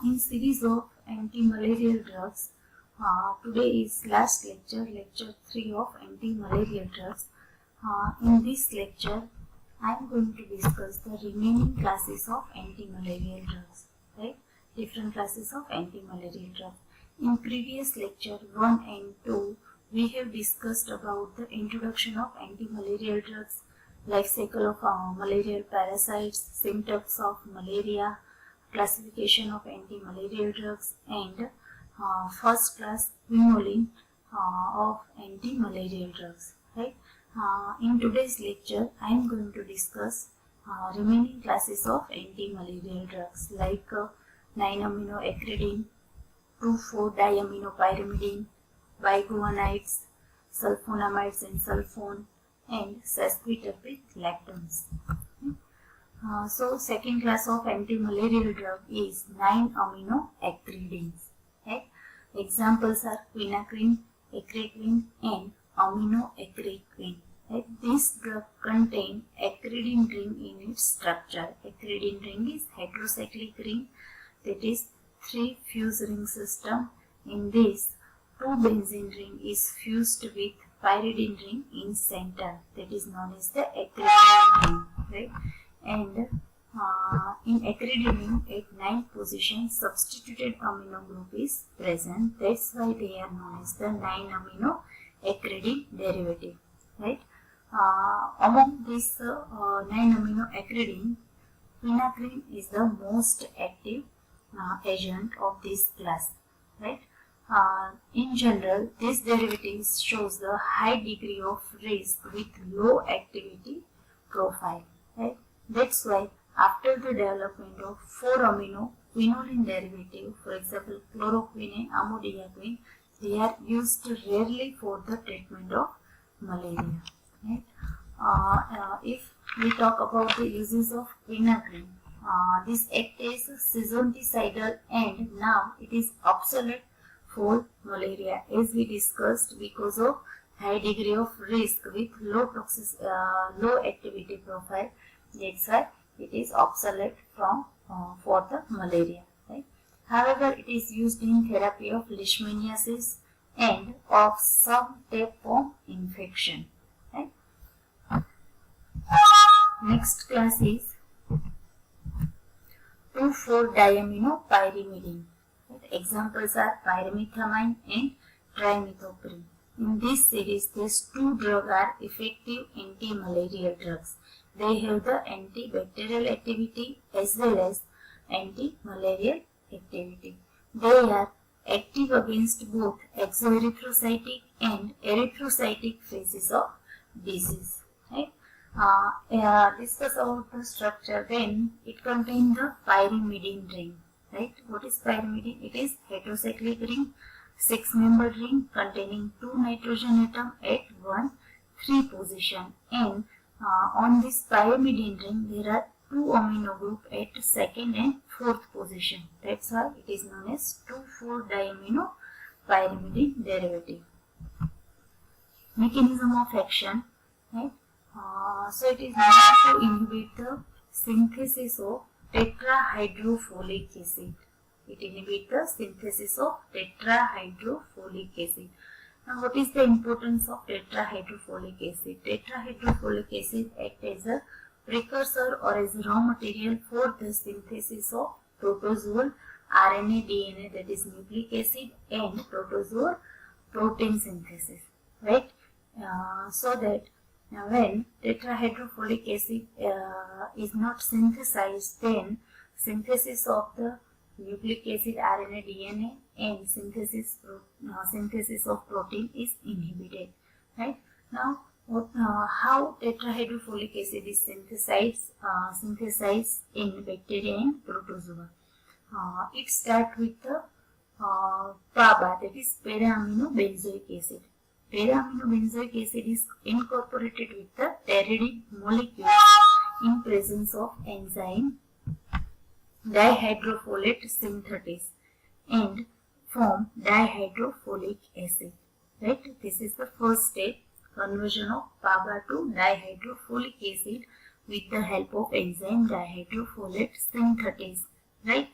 In series of anti-malarial drugs, today is last lecture, lecture 3 of anti-malarial drugs. In this lecture, I am going to discuss the remaining classes of anti-malarial drugs, right? Different classes of anti-malarial drugs. In previous lecture 1 and 2, we have discussed about the introduction of anti-malarial drugs, life cycle of malarial parasites, symptoms of malaria, classification of anti-malarial drugs, and first class quinoline of anti-malarial drugs, right? In today's lecture, I am going to discuss remaining classes of anti-malarial drugs like 9-aminoacridine, 2,4-diaminopyrimidine, biguanides, sulfonamides and sulfone, and sesquiterpene lactams. So second class of anti-malarial drug is 9-aminoacridines. Right? Examples are quinacrine, acrequine, and aminoacrequine. Right? This drug contains acridine ring in its structure. Acridine ring is heterocyclic ring, that is 3 fuse ring system. In this, 2 benzene ring is fused with pyridine ring in center, that is known as the acridine ring. Right? And in acridine ring at 9th position, substituted amino group is present. That's why they are known as the 9-aminoacridine derivative. Right? Among this 9-aminoacridine, quinacrine is the most active agent of this class. Right? In general, this derivative shows the high degree of risk with low activity profile. Right? That's why after the development of 4-amino quinoline derivative, for example chloroquine and amodiaquine, they are used rarely for the treatment of malaria. Right? If we talk about the uses of quinacrine, this acts as seasonticidal and now it is obsolete for malaria, as we discussed, because of high degree of risk with low activity profile. That's why it is obsolete for the malaria. Right? However, it is used in therapy of leishmaniasis and of some tapeworm infection. Right? Next class is 2,4-diaminopyrimidine. Right? Examples are pyrimethamine and trimethoprim. In this series, these 2 drugs are effective anti-malarial drugs. They have the antibacterial activity as well as anti-malarial activity. They are active against both exoerythrocytic and erythrocytic phases of disease. Right? Discuss about the structure. Then it contains the pyrimidine ring. Right? What is pyrimidine? It is heterocyclic ring, 6-membered ring containing 2 nitrogen atoms at 1,3 position, and on this pyrimidine ring there are 2 amino group at 2nd and 4th position. That's why it is known as 2,4-diaminopyrimidine derivative. Mechanism of action. Right? So it is known to inhibit the synthesis of tetrahydrofolic acid. It inhibits the synthesis of tetrahydrofolic acid. Now, what is the importance of tetrahydrofolic acid? Tetrahydrofolic acid acts as a precursor or as a raw material for the synthesis of protozoal RNA, DNA, that is nucleic acid, and protozoal protein synthesis. Right? So that when tetrahydrofolic acid is not synthesized, then synthesis of the nucleic acid, RNA, DNA, and synthesis of protein is inhibited. Right? Now, how tetrahydrofolic acid is synthesized in bacteria and protozoa? It starts with the PABA, that is para-aminobenzoic acid. Para-aminobenzoic acid is incorporated with the pteridine molecule in presence of enzyme dihydrofolate synthetase and form dihydrofolic acid. Right? This is the first step, conversion of PABA to dihydrofolic acid with the help of enzyme dihydrofolate synthetase. Right?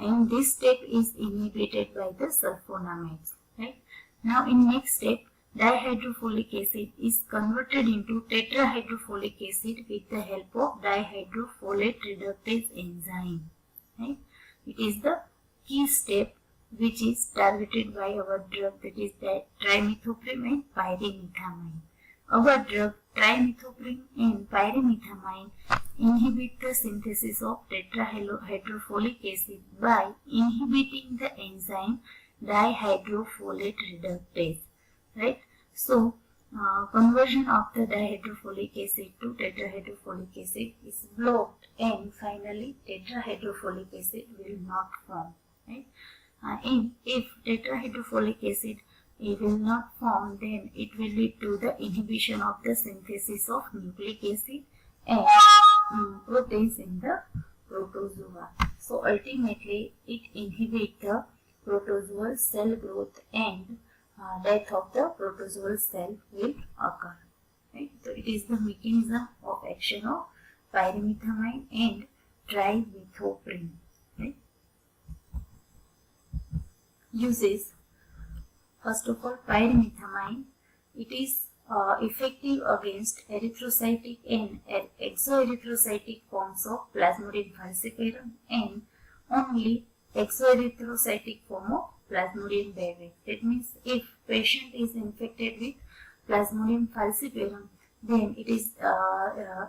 and this step is inhibited by the sulfonamides. Right? Now in next step, dihydrofolic acid is converted into tetrahydrofolic acid with the help of dihydrofolate reductase enzyme. Right? It is the key step which is targeted by our drug, that is trimethoprim and pyrimethamine. Our drug trimethoprim and pyrimethamine inhibit the synthesis of tetrahydrofolic acid by inhibiting the enzyme dihydrofolate reductase. Right? So, conversion of the dihydrofolic acid to tetrahydrofolic acid is blocked, and finally tetrahydrofolic acid will not form. Right? If tetrahydrofolic acid will not form, then it will lead to the inhibition of the synthesis of nucleic acid and proteins in the protozoa. So ultimately it inhibits the protozoal cell growth, and death of the protozoal cell will occur. Right? So it is the mechanism of action of pyrimethamine and trimethoprim. Right? Uses. First of all, pyrimethamine. It is effective against erythrocytic and exoerythrocytic forms of Plasmodium falciparum and only exoerythrocytic form of Plasmodium vivax. That means if patient is infected with Plasmodium falciparum, then it is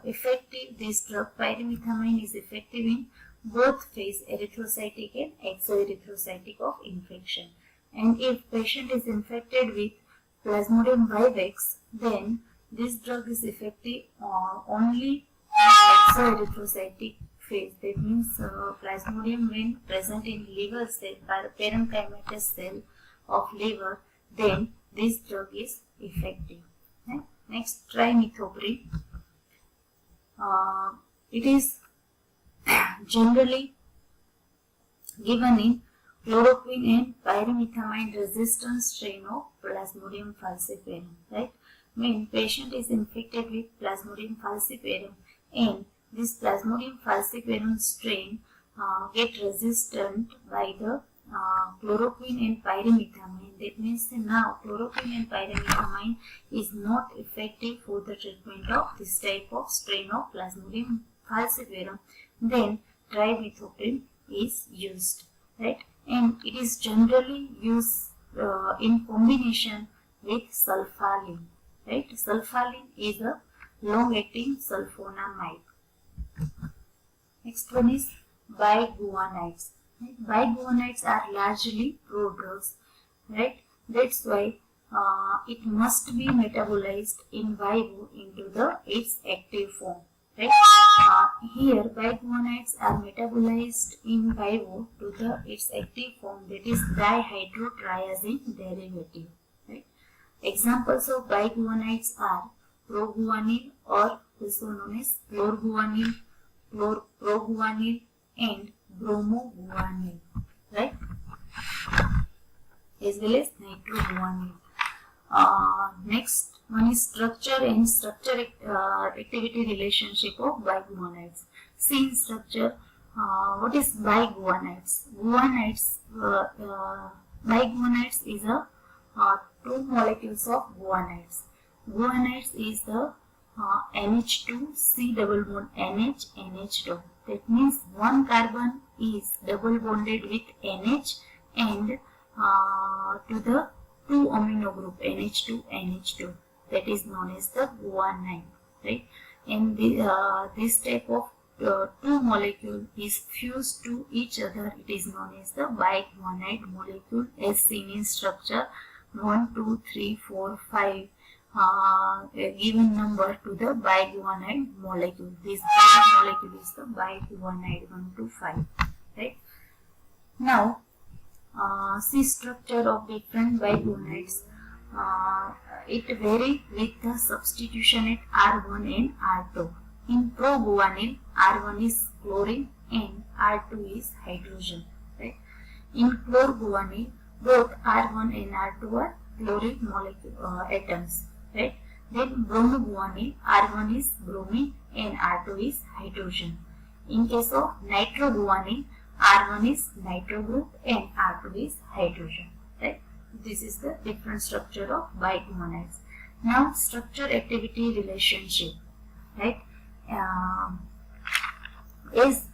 effective. This drug pyrimethamine is effective in both phase, erythrocytic and exoerythrocytic of infection. And if patient is infected with Plasmodium vivax, then this drug is effective only in exoerythrocytic phase. That means Plasmodium when present in liver cell, parenchymatous cell of liver, then this drug is effective. Okay? Next, trimethoprim. It is generally given in chloroquine and pyrimethamine resistant strain of Plasmodium falciparum. Right? When patient is infected with Plasmodium falciparum and this Plasmodium falciparum strain get resistant by the chloroquine and pyrimethamine. That means now chloroquine and pyrimethamine is not effective for the treatment of this type of strain of Plasmodium falciparum. Then trimethoprim is used. Right? And it is generally used in combination with sulfaline. Right? Sulfaline is a long-acting sulfonamide. Next one is biguanides. Right? Biguanides are largely prodrugs. Right? That's why it must be metabolized in vivo into its active form. Right? Here biguanides are metabolized in vivo to its active form, that is dihydrotriazine derivative. Right? Examples of biguanides are proguanil, or also known as chlorguanil, proguanil and bromoguanil. Right? As well as nitroguanil. Next one is structure and activity relationship of biguanides. See in structure, what is biguanides? Biguanides is two molecules of guanides. Guanides is the NH2C double bond NH, NH2. That means one carbon is double bonded with NH and to the 2 amino group NH2, NH2. That is known as the guanide. Right? And this type of two molecule is fused to each other. It is known as the biguanide molecule, as seen in structure 1, 2, 3, 4, 5. A given number to the biguanide molecule. This molecule is the biguanide 1 to 5. Right? Now, see structure of different biguanides. It varies with the substitution at R1 and R2. In proguanil, R1 is chlorine and R2 is hydrogen. Right? In chlorguanil, both R1 and R2 are chlorine molecule atoms. Right? Then bromoguanil, R1 is bromine and R2 is hydrogen. In case of nitroguanil, R1 is nitro group and R2 is hydrogen. Right? This is the different structure of biguanides. Now structure activity relationship, right, is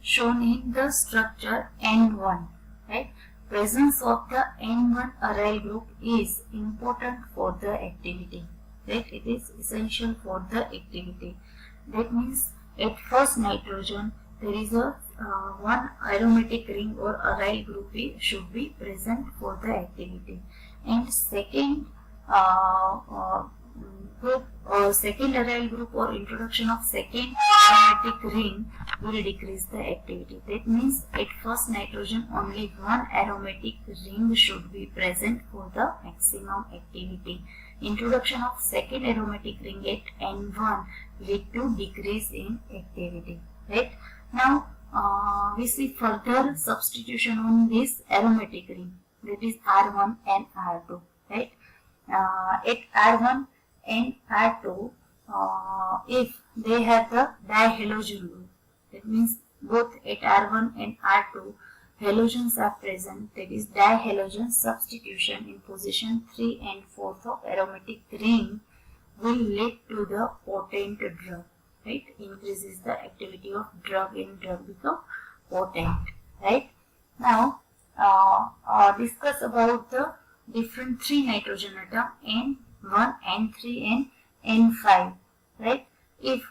shown in the structure N1. Right? Presence of the N1 aryl group is important for the activity. Right? It is essential for the activity. That means at first nitrogen there is a one aromatic ring or aryl group should be present for the activity, and second group or second aryl group or introduction of second aromatic ring will decrease the activity. That means at first nitrogen only one aromatic ring should be present for the maximum activity. Introduction of second aromatic ring at N1 lead to decrease in activity. Right? Now we see further substitution on this aromatic ring, that is R1 and R2. Right? At R1 and R2, if they have the dihalogen group, that means both at R1 and R2 halogens are present, that is dihalogen substitution in position 3 and 4 of aromatic ring will lead to the potent drug. Right? Increases the activity of drug and drug become potent. Right? Now discuss about the different 3 nitrogen atom N1, N3 and N5. Right? If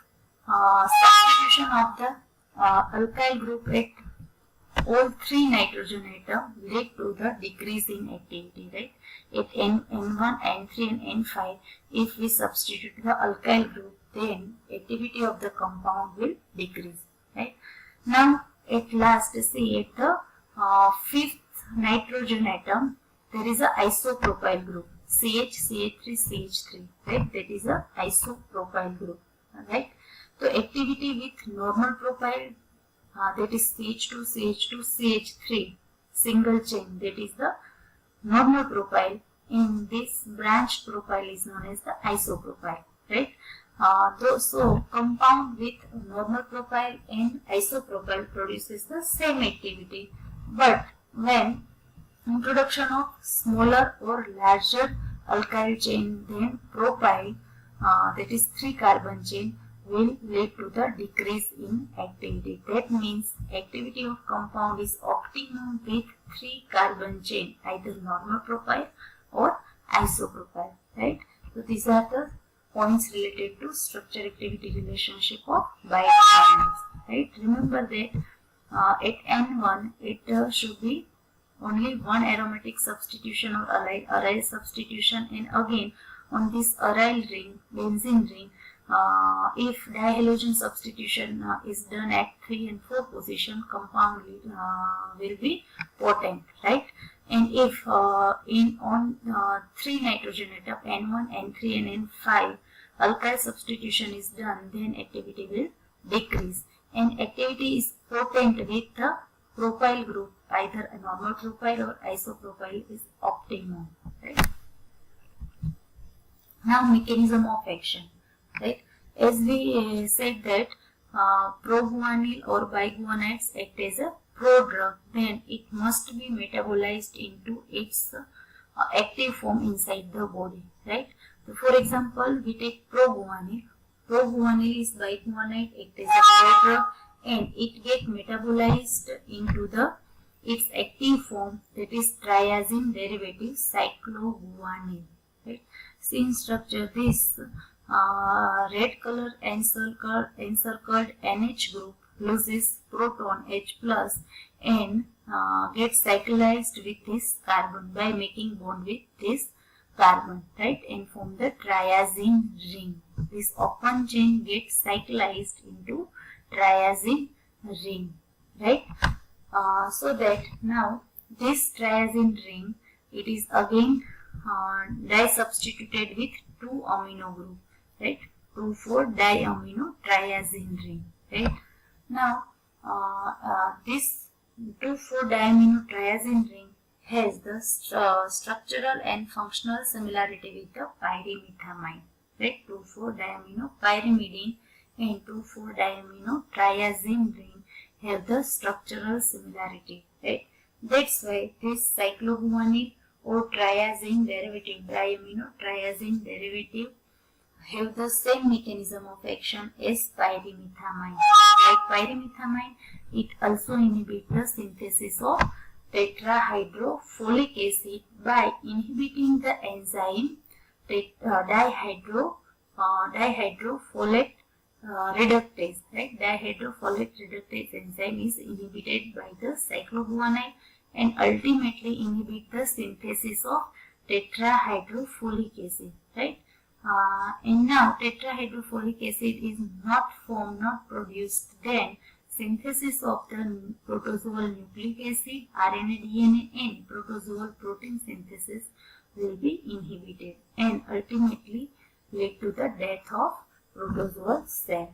substitution of the alkyl group at all 3 nitrogen atom lead to the decrease in activity. Right? At N1, N3 and N5, if we substitute the alkyl group, then activity of the compound will decrease. Right? Now at last, see at the 5th nitrogen atom there is a isopropyl group, CH3 CH3. Right? That is a isopropyl group. Right? So activity with normal propyl, that is CH2 CH2 CH3 single chain, that is the normal propyl. In this branched propyl is known as the isopropyl. Right? So compound with normal propyl and isopropyl produces the same activity, but when introduction of smaller or larger alkyl chain than propyl, that is 3 carbon chain, will lead to the decrease in activity. That means activity of compound is optimum with 3 carbon chain, either normal propyl or isopropyl. Right? So these are the points related to structure activity relationship of biguanides. Right? Remember that at N1 it should be only one aromatic substitution or aryl substitution, and again on this aryl ring, benzene ring, if dihalogen substitution is done at 3 and 4 position, compound will be potent. Right? And if on 3 nitrogen atom N1, N3 and N5 alkyl substitution is done, then activity will decrease, and activity is potent with the propyl group, either a normal propyl or isopropyl is optimum. Right? Now mechanism of action. Right? As we said that proguanil or biguanides act as a prodrug, then it must be metabolized into its active form inside the body. Right? So for example, we take proguanil. Proguanil is biguanide, act as a prodrug, and it get metabolized into its active form, that is triazine derivative cycloguanil. Right? See in structure, this red color encircled NH group loses proton H plus and gets cyclized with this carbon by making bond with this carbon, right, and form the triazine ring. This open chain gets cyclized into triazine ring, right? So that now this triazine ring, it is again disubstituted with 2 amino group, right? 2,4-diamino triazine ring, right? Now this 2,4-diamino triazine ring has the structural and functional similarity with the pyrimethamine, right? 2,4-diamino pyrimidine and 2,4-diamino triazine ring have the structural similarity, right? That's why this cycloguanil or triazine derivative, diamino triazine derivative, have the same mechanism of action as pyrimethamine. Like pyrimethamine, it also inhibits the synthesis of tetrahydrofolic acid by inhibiting the enzyme dihydrofolate reductase. Right? Dihydrofolate reductase enzyme is inhibited by the cycloguanil and ultimately inhibit the synthesis of tetrahydrofolic acid. Right? And now tetrahydrofolic acid is not formed, not produced, then synthesis of the protozoal nucleic acid, RNA, DNA and protozoal protein synthesis will be inhibited and ultimately lead to the death of protozoal cell.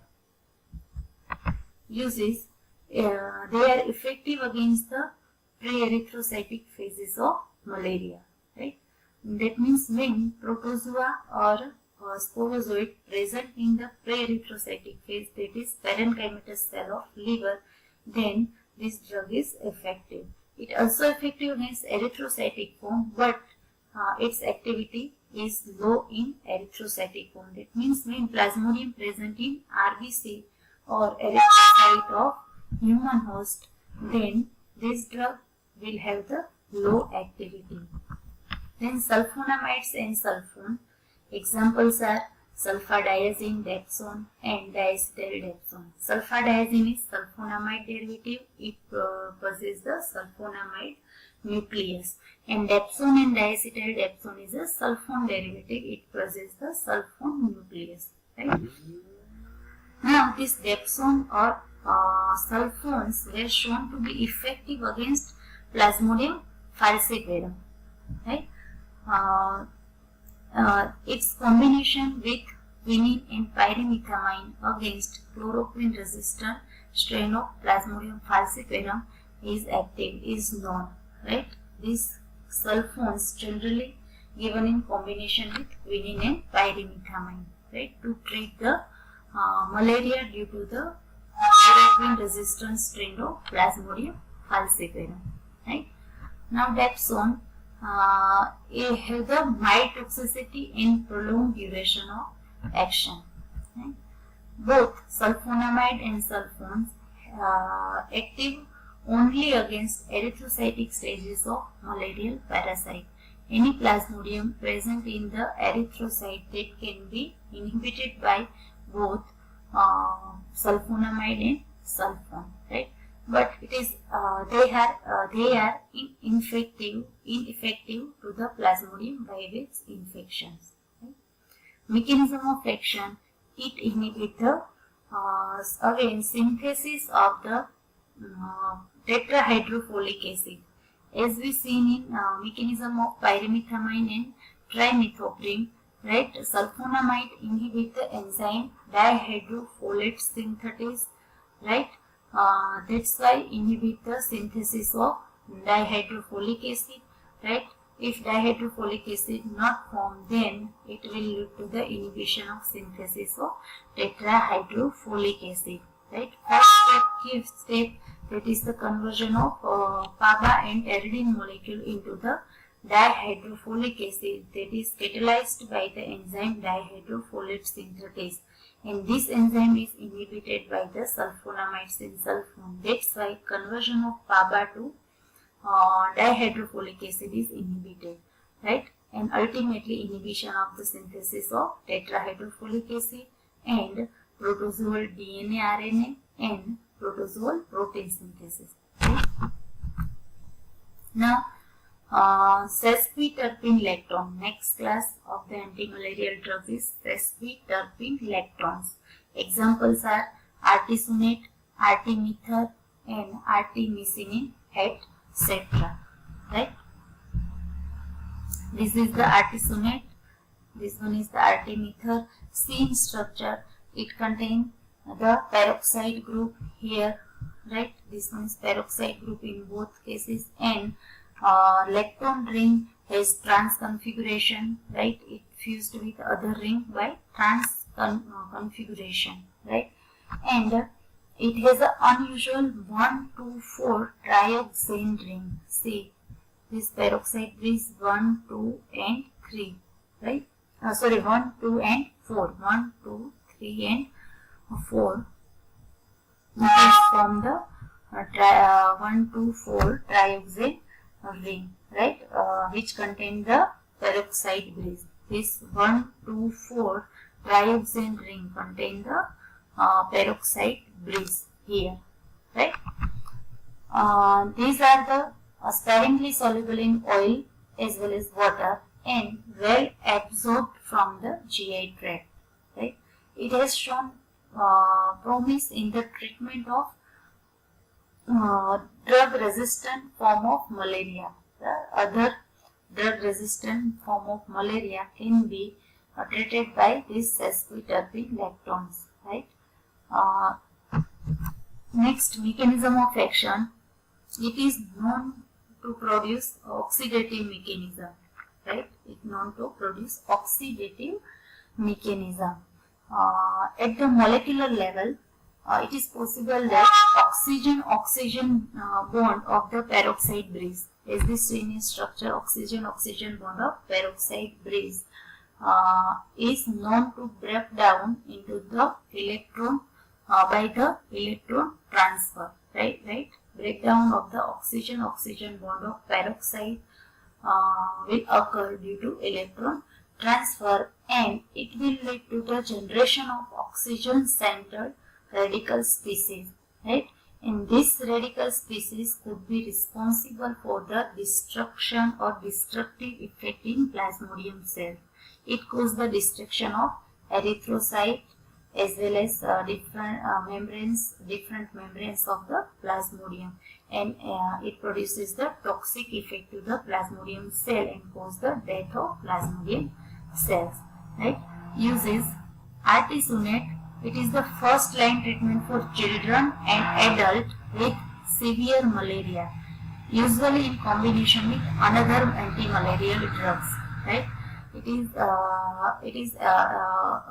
Uses, they are effective against the pre-erythrocytic phases of malaria. Right? That means when protozoa or sporozoid present in the pre-erythrocytic phase, that is parenchymatous cell of liver, then this drug is effective. It also effective against erythrocytic form, but its activity is low in erythrocytic form. That means when plasmodium present in RBC or erythrocyte of human host, then this drug will have the low activity. Then sulfonamides and sulfone. Examples are sulfadiazine, dapsone and diacetyl-dapsone. Sulfadiazine is sulfonamide derivative. It possesses the sulfonamide nucleus. And dapsone and diacetyl-dapsone is a sulfone derivative. It possesses the sulfone nucleus. Right? Now this dapsone or sulfones were shown to be effective against Plasmodium falciparum. Right? Its combination with quinine and pyrimethamine against chloroquine resistant strain of Plasmodium falciparum is active, is known. Right? These sulfones generally given in combination with quinine and pyrimethamine, right, to treat the malaria due to the chloroquine resistant strain of Plasmodium falciparum. Right? Now dapsone it has the mild toxicity and prolonged duration of action. Right? Both sulfonamide and sulfones active only against erythrocytic stages of malarial parasite. Any Plasmodium present in the erythrocyte that can be inhibited by both sulfonamide and sulfone. Right? But it is they are ineffective to the Plasmodium vivax infections. Right? Mechanism of action: it inhibits the again synthesis of the tetrahydrofolic acid, as we seen in mechanism of pyrimethamine and trimethoprim. Right? Sulfonamide inhibit the enzyme dihydrofolate synthetase. Right? That's why inhibit the synthesis of dihydrofolic acid. Right? If dihydrofolic acid not formed, then it will lead to the inhibition of synthesis of tetrahydrofolic acid. Right? First step, that is the conversion of PABA and pyridine molecule into the dihydrofolic acid, that is catalyzed by the enzyme dihydrofolate synthetase. And this enzyme is inhibited by the sulfonamides in sulfone. That's why conversion of PABA to dihydrofolic acid is inhibited. Right? And ultimately inhibition of the synthesis of tetrahydrofolic acid and protozoal DNA, RNA and protozoal protein synthesis. Right? Now, sesquiterpene lactone. Next class of the antimalarial drugs is sesquiterpene lactones. Examples are artesunate, artemether and artemisinin, etc. Right? This is the artesunate. This one is the artemether. Same structure. It contains the peroxide group here. Right? This one is peroxide group in both cases, and lactone ring has trans configuration. Right? It fused with other ring by trans configuration. Right? And it has an unusual 1,2,4 trioxane ring. See, this peroxide breeze 1, 2 and 3, right? 1, 2 and 4. 1, 2, 3 and 4. This is from the 1, 2, 4 trioxane ring, right? Which contain the peroxide breeze. This 1, 2, 4 trioxane ring contain the peroxide breeze here, right? These are the sparingly soluble in oil as well as water and well absorbed from the GI tract, right? It has shown promise in the treatment of drug-resistant form of malaria. The other drug-resistant form of malaria can be treated by these sesquiterpene lactones, right? Next, mechanism of action. It is known to produce oxidative mechanism, right? It is known to produce oxidative mechanism. At the molecular level, it is possible that oxygen-oxygen bond of the peroxide breeze, as this seen in structure, oxygen-oxygen bond of peroxide breeze is known to break down into the electron by the electron transfer, right? Breakdown of the oxygen-oxygen bond of peroxide will occur due to electron transfer, and it will lead to the generation of oxygen-centered radical species, right? And this radical species could be responsible for the destruction or destructive effect in plasmodium cells. It causes the destruction of erythrocyte as well as different membranes of the plasmodium, and it produces the toxic effect to the plasmodium cell and cause the death of plasmodium cells, right? Uses artesunate. It is the first line treatment for children and adults with severe malaria, usually in combination with another anti-malarial drugs, right? It is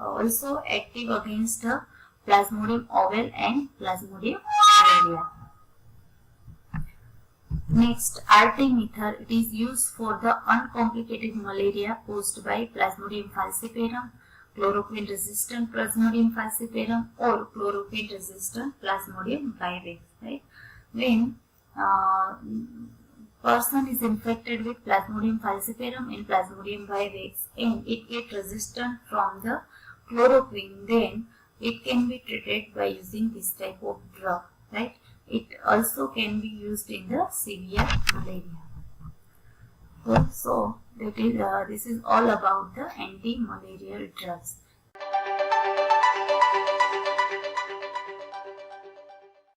also active against the Plasmodium ovale and Plasmodium malaria. Next, artemether. It is used for the uncomplicated malaria caused by Plasmodium falciparum, chloroquine resistant Plasmodium falciparum, or chloroquine resistant Plasmodium vivax, right? When person is infected with Plasmodium falciparum and Plasmodium vivax and it gets resistant from the chloroquine, then it can be treated by using this type of drug, right? It also can be used in the severe malaria. So that is this is all about the anti-malarial drugs.